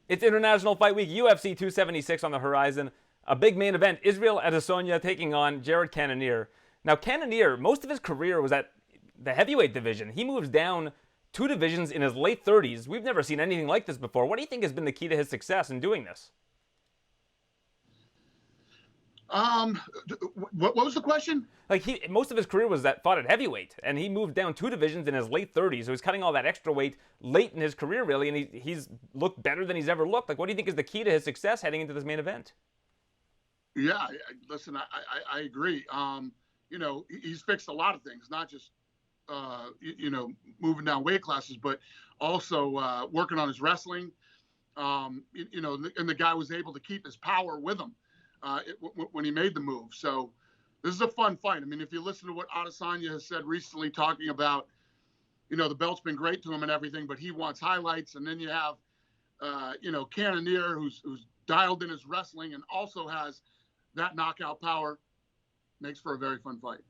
It's International Fight Week, UFC 276 on the horizon. A big main event, Israel Adesanya taking on Jared Cannonier. Now, Cannonier, most of his career was at the heavyweight division. He moves down 2 divisions in his late 30s. We've never seen anything like this before. What do you think has been the key to his success in doing this? What was the question? Like most of his career was fought at heavyweight, and he moved down 2 divisions in his late 30s. So he's cutting all that extra weight late in his career, really, and he's looked better than he's ever looked. Like, what do you think is the key to his success heading into this main event? Yeah, listen, I agree. He's fixed a lot of things, not just moving down weight classes, but also working on his wrestling. And the guy was able to keep his power with him when he made the move. So this is a fun fight. I mean, if you listen to what Adesanya has said recently, talking about, the belt's been great to him and everything, but he wants highlights. And then you have, Cannonier, who's dialed in his wrestling and also has that knockout power. Makes for a very fun fight.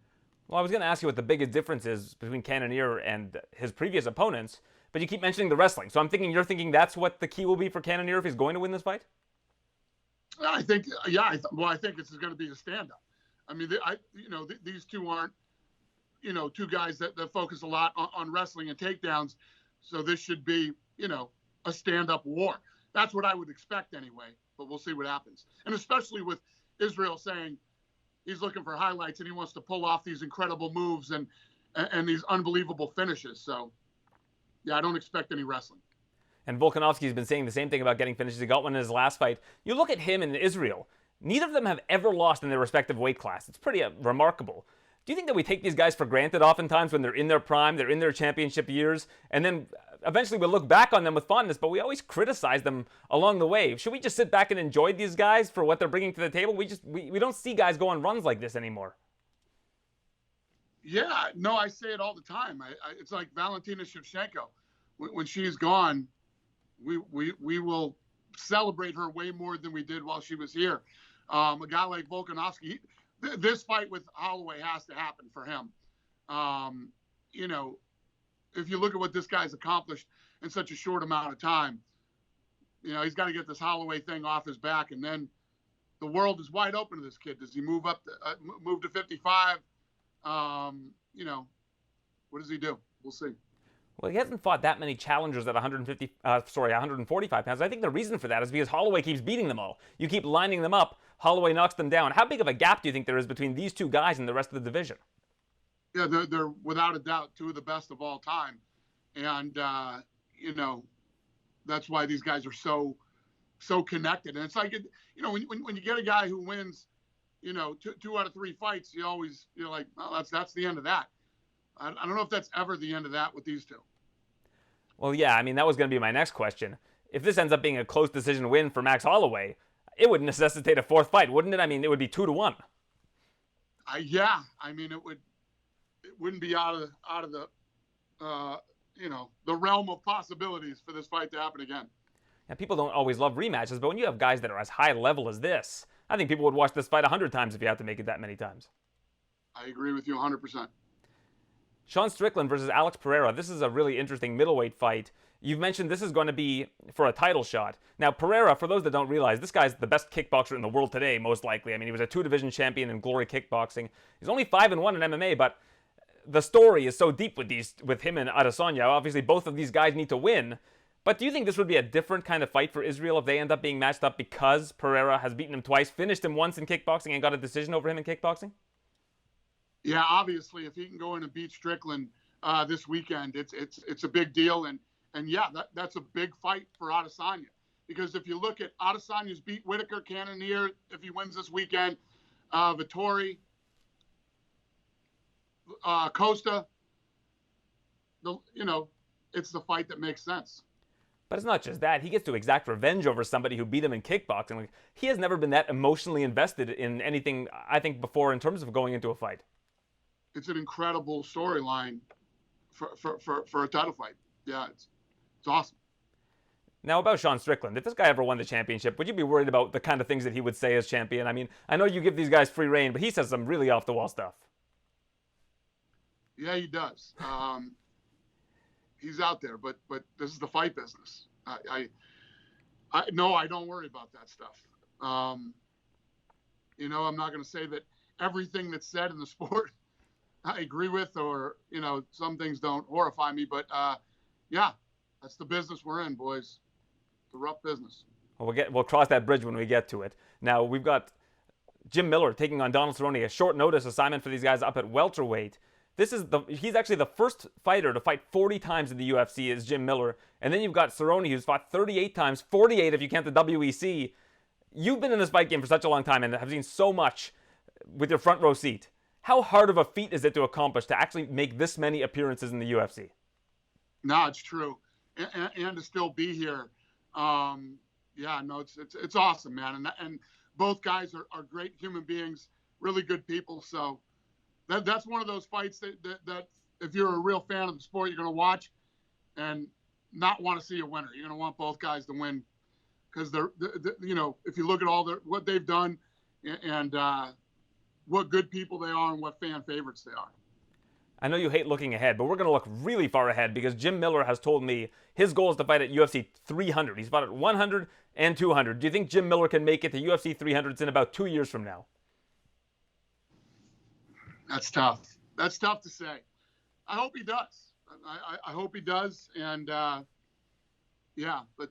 Well, I was going to ask you what the biggest difference is between Cannonier and his previous opponents, but you keep mentioning the wrestling. So I'm thinking you're thinking that's what the key will be for Cannonier if he's going to win this fight? I think, I think it's going to be a stand-up. I mean, these two aren't, two guys that focus a lot on wrestling and takedowns. So this should be, a stand-up war. That's what I would expect anyway, but we'll see what happens. And especially with Israel saying he's looking for highlights and he wants to pull off these incredible moves and these unbelievable finishes. So, yeah, I don't expect any wrestling. And Volkanovski's been saying the same thing about getting finishes. He got one in his last fight. You look at him and Israel. Neither of them have ever lost in their respective weight class. It's pretty remarkable. Do you think that we take these guys for granted oftentimes when they're in their prime, they're in their championship years, and then eventually we'll look back on them with fondness, but we always criticize them along the way? Should we just sit back and enjoy these guys for what they're bringing to the table? We don't see guys go on runs like this anymore. Yeah, no, I say it all the time. It's like Valentina Shevchenko. When she's gone, we will celebrate her way more than we did while she was here. A guy like Volkanovski, this fight with Holloway has to happen for him. If you look at what this guy's accomplished in such a short amount of time, he's got to get this Holloway thing off his back, and then the world is wide open to this kid. Does he move to 55? What does he do? We'll see. Well, he hasn't fought that many challengers at 145 pounds. I think the reason for that is because Holloway keeps beating them all. You keep lining them up, Holloway knocks them down. How big of a gap do you think there is between these two guys and the rest of the division? Yeah, they're without a doubt two of the best of all time. And, that's why these guys are so connected. And it's like, when you get a guy who wins, 2 out of 3 fights, you're like, well, that's the end of that. I don't know if that's ever the end of that with these two. Well, yeah, I mean, that was going to be my next question. If this ends up being a close decision win for Max Holloway, it would necessitate a 4th fight, wouldn't it? I mean, it would be 2-1. Yeah, I mean, it wouldn't be out of the the realm of possibilities for this fight to happen again. Now, people don't always love rematches, but when you have guys that are as high level as this, I think people would watch this fight 100 times if you have to make it that many times. I agree with you 100%. Sean Strickland versus Alex Pereira. This is a really interesting middleweight fight. You've mentioned this is going to be for a title shot. Now, Pereira, for those that don't realize, this guy's the best kickboxer in the world today, most likely. I mean, he was a 2-division champion in Glory Kickboxing. He's only 5-1 in MMA, but the story is so deep with him and Adesanya. Obviously, both of these guys need to win. But do you think this would be a different kind of fight for Israel if they end up being matched up because Pereira has beaten him twice, finished him once in kickboxing, and got a decision over him in kickboxing? Yeah, obviously, if he can go in and beat Strickland this weekend, it's a big deal, and yeah, that's a big fight for Adesanya, because if you look at Adesanya's beat Whitaker, Cannonier, if he wins this weekend, Vittori, Costa, it's the fight that makes sense. But it's not just that. He gets to exact revenge over somebody who beat him in kickboxing. Like, he has never been that emotionally invested in anything, I think, before in terms of going into a fight. It's an incredible storyline for a title fight. Yeah, it's awesome. Now, about Sean Strickland, if this guy ever won the championship, would you be worried about the kind of things that he would say as champion? I mean, I know you give these guys free reign, but he says some really off-the-wall stuff. Yeah, he does. He's out there, but this is the fight business. No, I don't worry about that stuff. I'm not going to say that everything that's said in the sport I agree with, or some things don't horrify me. But yeah, that's the business we're in, boys. It's a rough business. Well, we'll cross that bridge when we get to it. Now we've got Jim Miller taking on Donald Cerrone, a short notice assignment for these guys up at welterweight. He's actually the first fighter to fight 40 times in the UFC is Jim Miller. And then you've got Cerrone, who's fought 38 times, 48 if you count the WEC. You've been in this fight game for such a long time and have seen so much with your front row seat. How hard of a feat is it to accomplish to actually make this many appearances in the UFC? No, it's true. And to still be here. Yeah, no, it's awesome, man. And both guys are great human beings, really good people. So that's one of those fights that if you're a real fan of the sport, you're going to watch and not want to see a winner. You're going to want both guys to win because they're if you look at what they've done and what good people they are and what fan favorites they are. I know you hate looking ahead, but we're going to look really far ahead because Jim Miller has told me his goal is to fight at UFC 300. He's fought at 100 and 200. Do you think Jim Miller can make it to UFC 300s in about 2 years from now? That's tough. That's tough to say. I hope he does. I hope he does. And yeah, but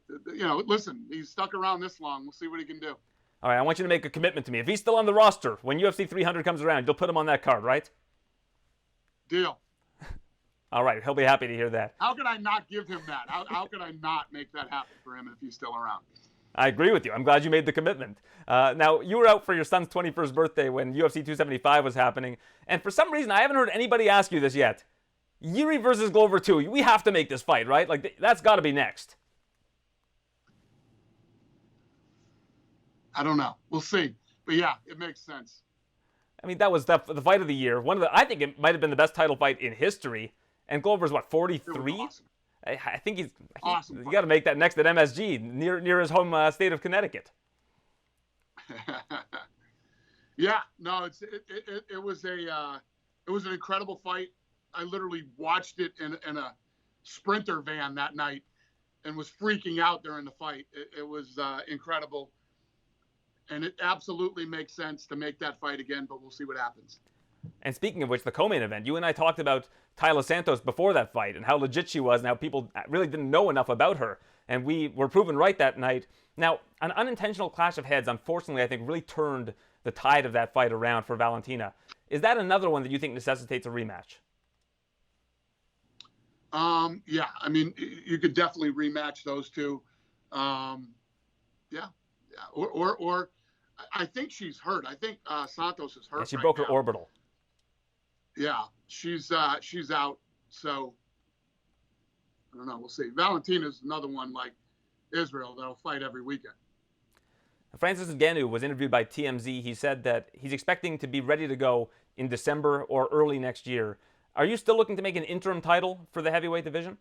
listen, he's stuck around this long. We'll see what he can do. All right, I want you to make a commitment to me. If he's still on the roster when UFC 300 comes around, you'll put him on that card, right? Deal. All right, he'll be happy to hear that. How could I not give him that? How could I not make that happen for him if he's still around? I agree with you. I'm glad you made the commitment. Now, you were out for your son's 21st birthday when UFC 275 was happening, and for some reason, I haven't heard anybody ask you this yet. Jiri versus Glover 2. We have to make this fight, right? Like, that's got to be next. I don't know. We'll see. But yeah, it makes sense. I mean, that was the fight of the year. I think it might have been the best title fight in history. And Glover's, what, 43? Awesome. I think he's awesome. You got to make that next at MSG, near his home state of Connecticut. Yeah, no, it was an incredible fight. I literally watched it in a Sprinter van that night and was freaking out during the fight. It was incredible. And it absolutely makes sense to make that fight again, but we'll see what happens. And speaking of which, the co-main event, you and I talked about Taila Santos before that fight and how legit she was and how people really didn't know enough about her. And we were proven right that night. Now, an unintentional clash of heads, unfortunately, I think really turned the tide of that fight around for Valentina. Is that another one that you think necessitates a rematch? Yeah, I mean, you could definitely rematch those two. Yeah. Or I think she's hurt. I think Santos is hurt. Yeah, she broke her orbital. Yeah, she's out. So I don't know. We'll see. Valentina's another one like Israel that'll fight every weekend. Francis Ngannou was interviewed by TMZ. He said that he's expecting to be ready to go in December or early next year. Are you still looking to make an interim title for the heavyweight division?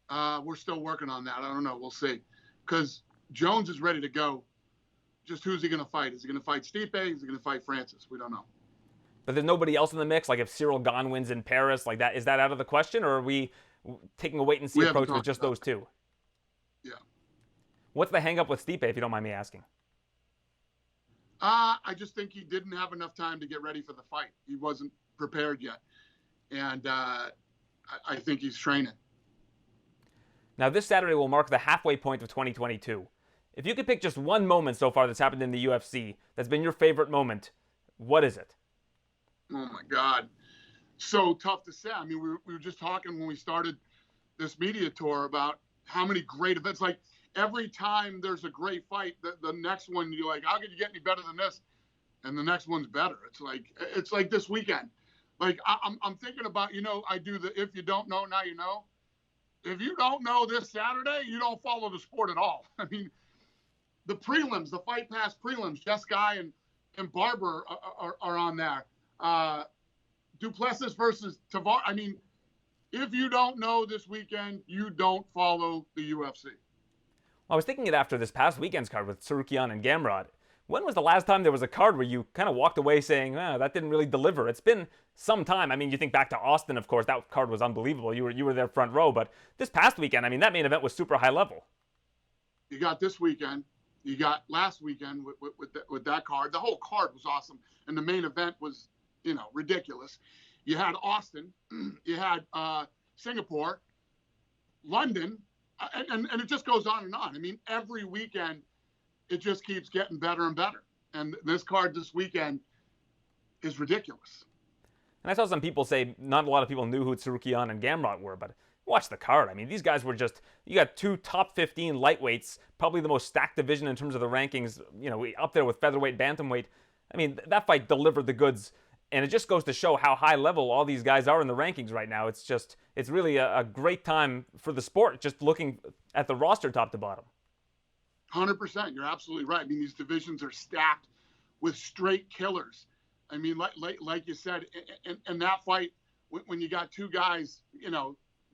We're still working on that. I don't know. We'll see. Because Jones is ready to go. Just who's he going to fight? Is he going to fight Stipe? Is he going to fight Francis? We don't know. But there's nobody else in the mix? Like if Cyril Gane wins in Paris, like that, is that out of the question? Or are we taking a wait-and-see approach with just those two? Yeah. What's the hang-up with Stipe, if you don't mind me asking? I just think he didn't have enough time to get ready for the fight. He wasn't prepared yet. And I think he's training. Now, this Saturday will mark the halfway point of 2022. If you could pick just one moment so far that's happened in the UFC that's been your favorite moment, what is it? Oh, my God. So tough to say. I mean, we were just talking when we started this media tour about how many great events. Like, every time there's a great fight, the next one, you're like, how could you get any better than this? And the next one's better. It's like this weekend. Like, I'm thinking about, I do the if you don't know, now you know. If you don't know this Saturday, you don't follow the sport at all. I mean, the prelims, the Fight Pass prelims, Jess Guy and Barber are on there. Duplessis versus Tavar. I mean, if you don't know this weekend, you don't follow the UFC. I was thinking it after this past weekend's card with Sarukian and Gamrot. When was the last time there was a card where you kind of walked away saying, that didn't really deliver? It's been some time. I mean, you think back to Austin, of course, that card was unbelievable. You were there front row. But this past weekend, I mean, that main event was super high level. You got this weekend. You got last weekend with that card. The whole card was awesome, and the main event was, ridiculous. You had Austin, you had Singapore, London, and it just goes on and on. I mean, every weekend it just keeps getting better and better. And this card this weekend is ridiculous. And I saw some people say not a lot of people knew who Tsarukyan and Gamrot were, but watch the card. I mean, these guys were just, you got two top 15 lightweights, probably the most stacked division in terms of the rankings, up there with featherweight, bantamweight. I mean, that fight delivered the goods, and it just goes to show how high level all these guys are in the rankings right now. It's really a great time for the sport, just looking at the roster top to bottom. 100%. You're absolutely right. I mean, these divisions are stacked with straight killers. I mean, like you said, in that fight, when you got two guys,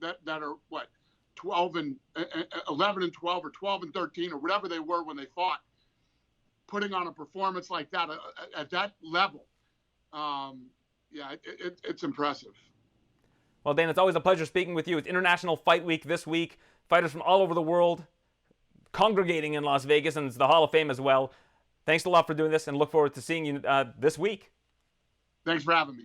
that are what, 12 and 11 and 12 or 12 and 13 or whatever they were when they fought, putting on a performance like that at that level, it's impressive. Well, Dan, it's always a pleasure speaking with you. It's International Fight Week this week. Fighters from all over the world congregating in Las Vegas, and it's the Hall of Fame as well. Thanks a lot for doing this, and look forward to seeing you this week. Thanks for having me.